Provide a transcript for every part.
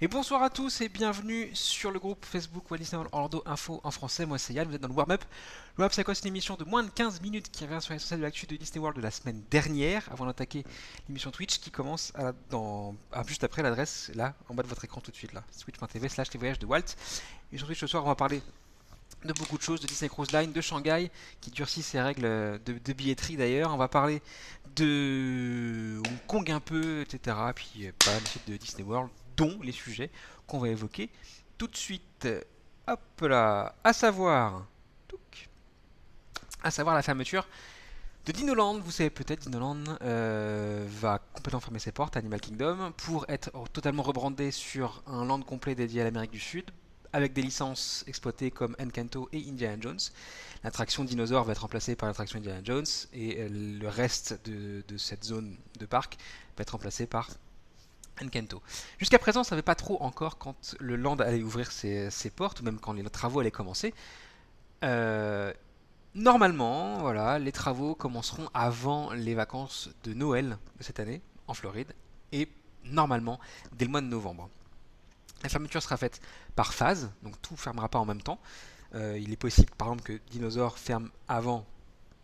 Et bonsoir à tous et bienvenue sur le groupe Facebook Walt Disney World Orlando Info en français. Moi c'est Yann, vous êtes dans le Warm-Up. Le Warm-Up c'est quoi? C'est une émission de moins de 15 minutes qui revient sur l'essentiel de l'actu de Disney World de la semaine dernière avant d'attaquer l'émission Twitch qui commence juste après l'adresse là en bas de votre écran tout de suite là. Twitch.tv/les voyages de Walt. Et sur Twitch ce soir on va parler de beaucoup de choses, de Disney Cruise Line, de Shanghai, qui durcit ses règles de billetterie d'ailleurs. On va parler de Hong Kong un peu, etc. Puis pas mal de suite de Disney World, dont les sujets qu'on va évoquer tout de suite. Hop là, à savoir la fermeture de Dinoland. Vous savez peut-être, Dinoland va complètement fermer ses portes à Animal Kingdom pour être totalement rebrandé sur un land complet dédié à l'Amérique du Sud, avec des licences exploitées comme Encanto et Indiana Jones. L'attraction dinosaure va être remplacée par l'attraction Indiana Jones et le reste de cette zone de parc va être remplacé par Encanto. Jusqu'à présent, on ne savait pas trop encore quand le land allait ouvrir ses portes, ou même quand les travaux allaient commencer. Euh, Normalement, voilà, les travaux commenceront avant les vacances de Noël de cette année en Floride et normalement dès le mois de novembre. La fermeture sera faite par phase, donc tout ne fermera pas en même temps. Il est possible par exemple que Dinosaur ferme avant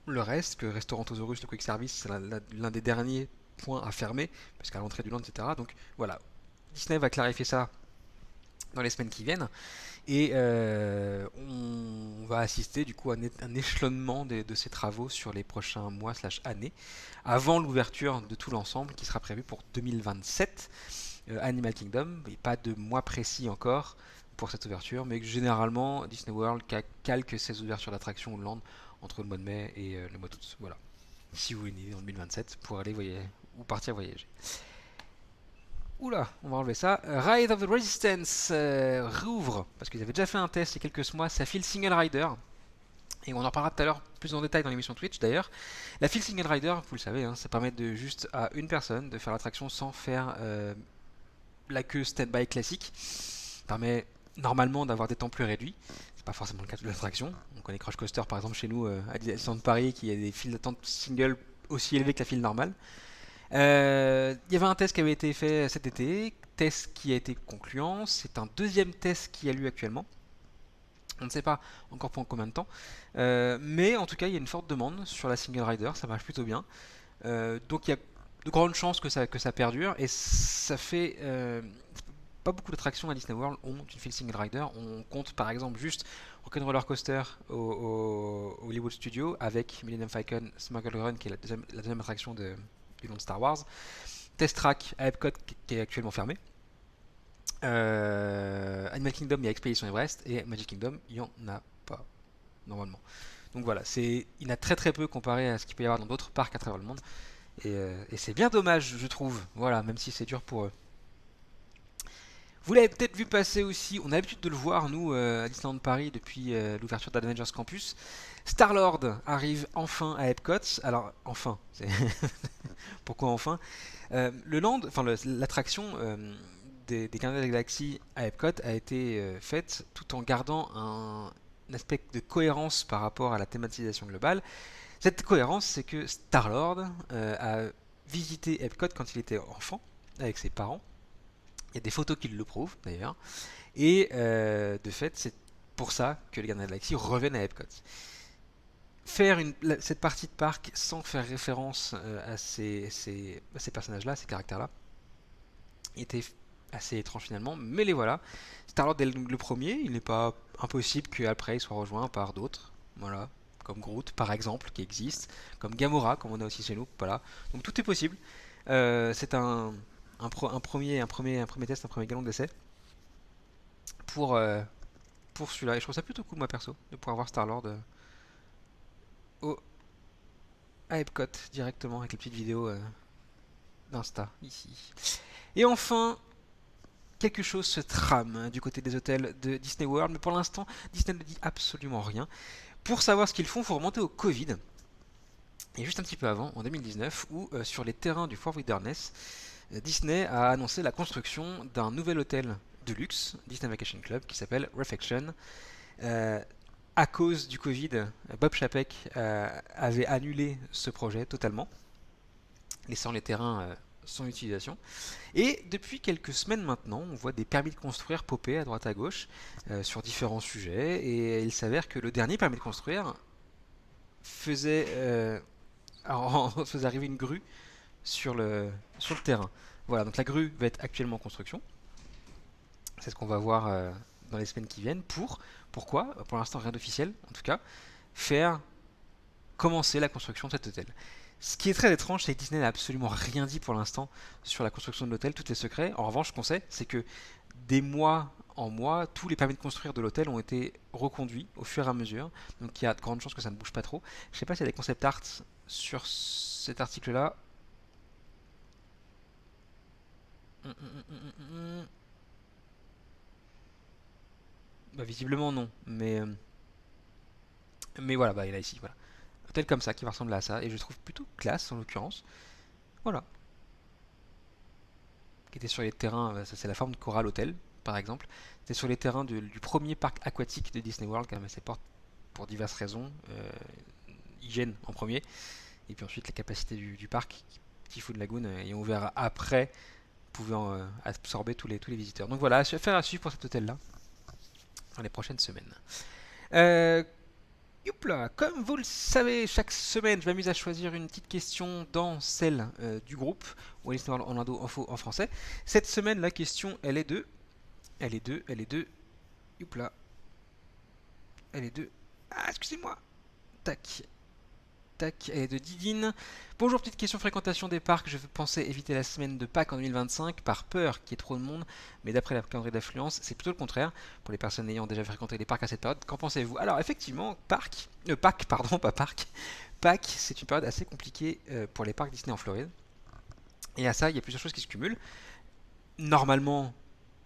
le reste, que Restaurantosaurus, le Quick Service, c'est l'un des derniers points à fermer, parce qu'à l'entrée du land, etc. Donc voilà, Disney va clarifier ça dans les semaines qui viennent. Et on va assister du coup à un échelonnement de ces travaux sur les prochains mois/années, avant l'ouverture de tout l'ensemble qui sera prévu pour 2027. Animal Kingdom, et pas de mois précis encore pour cette ouverture, mais généralement Disney World calque ses ouvertures d'attractions au land entre le mois de mai et le mois d'août. Voilà. Si vous venez en 2027 pour aller voyager ou partir voyager. Oula, on va enlever ça. Ride of the Resistance rouvre, parce qu'ils avaient déjà fait un test il y a quelques mois, ça file Single Rider. Et on en parlera tout à l'heure plus en détail dans l'émission Twitch d'ailleurs. La file Single Rider, vous le savez, hein, ça permet de juste à une personne de faire l'attraction sans faire la queue stand-by classique. Ça permet normalement d'avoir des temps plus réduits. C'est pas forcément le cas de l'attraction. On connaît Crush Coaster par exemple chez nous à Disneyland Paris qui a des files d'attente single aussi élevées que la file normale. Il y avait un test qui avait été fait cet été, test qui a été concluant. C'est un deuxième test qui a lieu actuellement. On ne sait pas encore pour combien de temps, mais en tout cas il y a une forte demande sur la single rider, ça marche plutôt bien. Donc il y a de grandes chances que ça perdure et ça fait pas beaucoup d'attractions à Disney World ont une file single rider. On compte par exemple juste Rock'n'Roller Coaster au Hollywood Studio avec Millennium Falcon Smuggle Run qui est la deuxième attraction du nom de Star Wars. Test Track à Epcot qui est actuellement fermé. Animal Kingdom, il y a Expedition Everest et Magic Kingdom, il n'y en a pas normalement. Donc voilà, il y en a très très peu comparé à ce qu'il peut y avoir dans d'autres parcs à travers le monde. Et c'est bien dommage, je trouve. Voilà, même si c'est dur pour eux. Vous l'avez peut-être vu passer aussi, on a l'habitude de le voir nous à Disneyland Paris depuis l'ouverture d'Avengers Campus. Star-Lord arrive enfin à Epcot. Alors enfin, pourquoi enfin? Le land, enfin l'attraction des Gardiens de la Galaxie à Epcot a été faite tout en gardant un aspect de cohérence par rapport à la thématisation globale. Cette cohérence, c'est que Star-Lord a visité Epcot quand il était enfant avec ses parents. Il y a des photos qui le prouvent d'ailleurs. Et de fait, c'est pour ça que les Gardiens de la Galaxie reviennent à Epcot. Faire cette partie de parc sans faire référence à ces personnages-là, ces caractères-là, était assez étrange finalement, mais les voilà. Star-Lord est le premier, il n'est pas impossible qu'après il soit rejoint par d'autres, voilà, comme Groot par exemple, qui existe, comme Gamora, comme on a aussi chez nous, voilà. Donc tout est possible. C'est un premier test, un premier galon d'essai pour, pour celui-là, et je trouve ça plutôt cool moi perso, de pouvoir voir Star-Lord au, à Epcot directement avec les petites vidéos d'Insta ici. Et enfin, quelque chose se trame du côté des hôtels de Disney World, mais pour l'instant, Disney ne dit absolument rien. Pour savoir ce qu'ils font, il faut remonter au Covid. Et juste un petit peu avant, en 2019, où sur les terrains du Fort Wilderness, Disney a annoncé la construction d'un nouvel hôtel de luxe, Disney Vacation Club, qui s'appelle Reflection. Euh, à cause du Covid, Bob Chapek avait annulé ce projet totalement, laissant les terrains son utilisation. Et depuis quelques semaines maintenant, on voit des permis de construire popper à droite à gauche sur différents sujets. Et il s'avère que le dernier permis de construire faisait arriver une grue sur le terrain. Voilà, donc la grue va être actuellement en construction. C'est ce qu'on va voir dans les semaines qui viennent. Pourquoi? Pour l'instant, rien d'officiel, en tout cas. Faire commencer la construction de cet hôtel. Ce qui est très étrange, c'est que Disney n'a absolument rien dit pour l'instant sur la construction de l'hôtel, tout est secret. En revanche, ce qu'on sait, c'est que des mois en mois, tous les permis de construire de l'hôtel ont été reconduits au fur et à mesure. Donc il y a de grandes chances que ça ne bouge pas trop. Je ne sais pas s'il y a des concept art sur cet article-là. Bah, visiblement non, mais voilà, bah, il y en a ici, voilà. Un hôtel comme ça qui va ressembler à ça, et je trouve plutôt classe en l'occurrence. Voilà, qui était sur les terrains, ça c'est la forme de Coral Hotel par exemple. C'était sur les terrains du premier parc aquatique de Disney World qui a fermé ses portes pour diverses raisons. Hygiène en premier, et puis ensuite la capacité du parc, Typhoon Lagoon, ayant ouvert après, pouvant absorber tous les visiteurs. Donc voilà, affaire à suivre pour cet hôtel là dans les prochaines semaines. Euh, Youpla, comme vous le savez, chaque semaine, je m'amuse à choisir une petite question dans celle du groupe Walt Disney World Orlando Info en français. Cette semaine, la question, elle est de, youpla, elle est de, excusez-moi, tac, tac, elle est de Didine. Bonjour, petite question fréquentation des parcs. Je pensais éviter la semaine de Pâques en 2025 par peur qu'il y ait trop de monde, mais d'après la calendrier d'affluence, c'est plutôt le contraire pour les personnes ayant déjà fréquenté les parcs à cette période. Qu'en pensez-vous? Alors, effectivement, Pâques, pardon, pas parc. Pâques, c'est une période assez compliquée pour les parcs Disney en Floride. Et à ça, il y a plusieurs choses qui se cumulent. Normalement,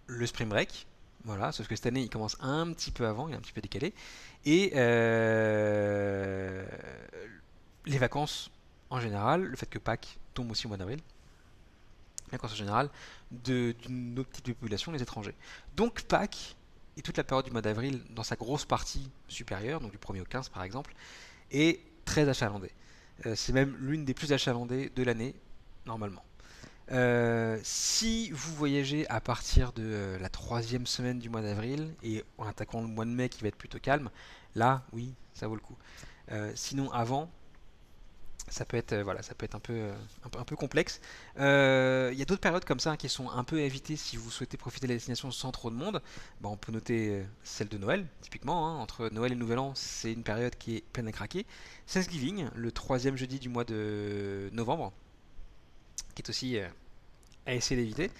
le Spring Break, voilà, sauf que cette année, il commence un petit peu avant, il est un petit peu décalé. Et les vacances en général, le fait que Pâques tombe aussi au mois d'avril, les vacances en général, d'une autre type de population, les étrangers. Donc Pâques et toute la période du mois d'avril, dans sa grosse partie supérieure, donc du 1er au 15 par exemple, est très achalandée. C'est même l'une des plus achalandées de l'année, normalement. Si vous voyagez à partir de la troisième semaine du mois d'avril et en attaquant le mois de mai qui va être plutôt calme, là, oui, ça vaut le coup. Sinon, avant, ça peut être, voilà, ça peut être un peu complexe. Il y a d'autres périodes comme ça qui sont un peu à éviter si vous souhaitez profiter de la destination sans trop de monde. Bah, on peut noter celle de Noël, typiquement, hein. Entre Noël et Nouvel An, c'est une période qui est pleine à craquer. Thanksgiving, le troisième jeudi du mois de novembre, qui est aussi à essayer d'éviter.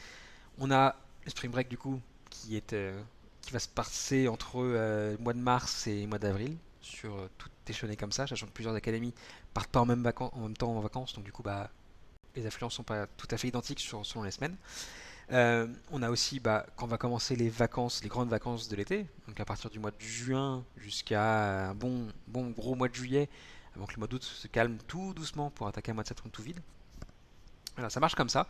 On a le Spring Break du coup, qui va se passer entre le mois de mars et le mois d'avril, sur tout échelonné comme ça, sachant que plusieurs académies partent pas en même temps en vacances, donc du coup bah, les affluences sont pas tout à fait identiques selon les semaines. On a aussi quand va commencer les vacances, les grandes vacances de l'été, donc à partir du mois de juin jusqu'à un bon gros mois de juillet, avant que le mois d'août se calme tout doucement pour attaquer un mois de septembre tout vide. Voilà, ça marche comme ça.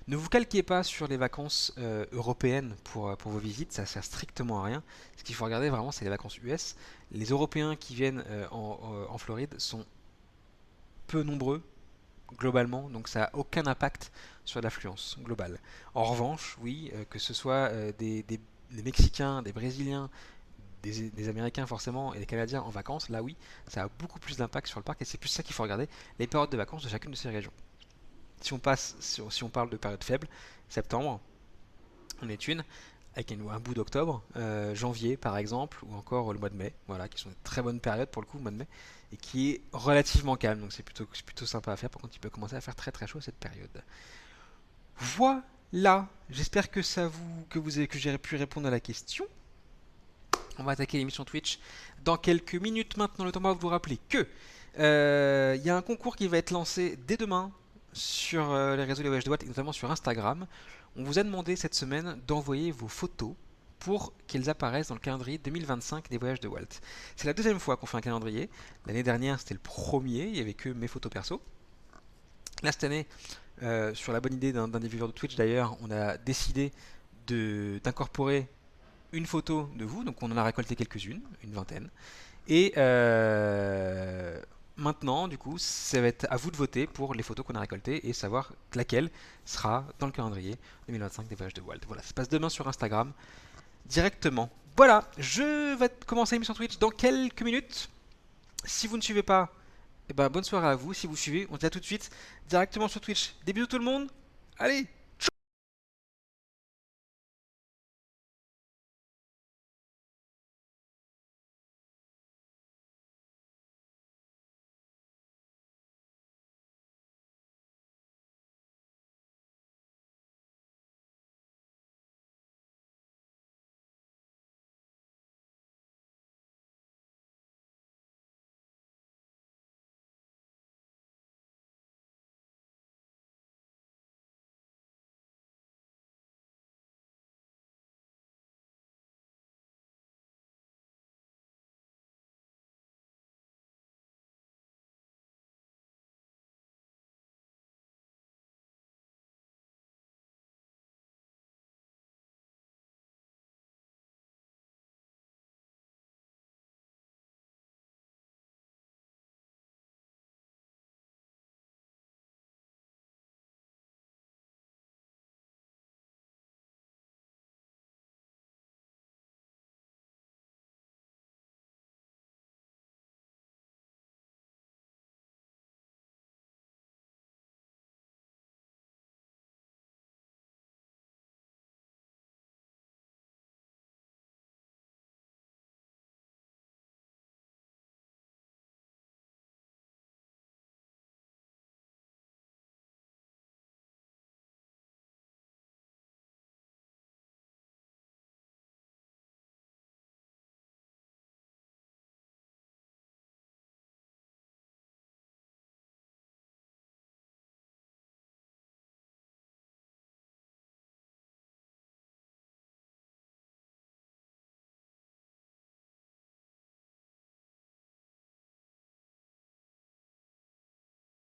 Ne vous calquez pas sur les vacances européennes pour vos visites, ça sert strictement à rien. Ce qu'il faut regarder vraiment, c'est les vacances US. Les Européens qui viennent en Floride sont peu nombreux globalement, donc ça n'a aucun impact sur l'affluence globale. En revanche, oui, que ce soit des Mexicains, des Brésiliens, des Américains forcément et des Canadiens en vacances, là oui, ça a beaucoup plus d'impact sur le parc et c'est plus ça qu'il faut regarder, les périodes de vacances de chacune de ces régions. Si on parle de période faible, septembre, on est une, avec un bout d'octobre, janvier par exemple, ou encore le mois de mai, voilà, qui sont de très bonnes périodes pour le coup, le mois de mai, et qui est relativement calme, donc c'est plutôt sympa à faire, par contre il peut commencer à faire très très chaud cette période. Voilà, j'espère que que j'ai pu répondre à la question. On va attaquer l'émission Twitch dans quelques minutes maintenant. Le temps va vous rappeler que y a un concours qui va être lancé dès demain sur les réseaux des voyages de Walt et notamment sur Instagram. On vous a demandé cette semaine d'envoyer vos photos pour qu'elles apparaissent dans le calendrier 2025 des voyages de Walt. C'est la deuxième fois qu'on fait un calendrier. L'année dernière, c'était le premier, il n'y avait que mes photos perso. Là, cette année, sur la bonne idée d'un des viewers de Twitch d'ailleurs, on a décidé d'incorporer une photo de vous, donc on en a récolté quelques-unes, une vingtaine. Et maintenant, du coup, ça va être à vous de voter pour les photos qu'on a récoltées et savoir laquelle sera dans le calendrier 2025 des voyages de Walt. Voilà, ça se passe demain sur Instagram directement. Voilà, je vais commencer l'émission Twitch dans quelques minutes. Si vous ne suivez pas, eh ben, bonne soirée à vous. Si vous suivez, on se dit à tout de suite directement sur Twitch. Des bisous tout le monde. Allez!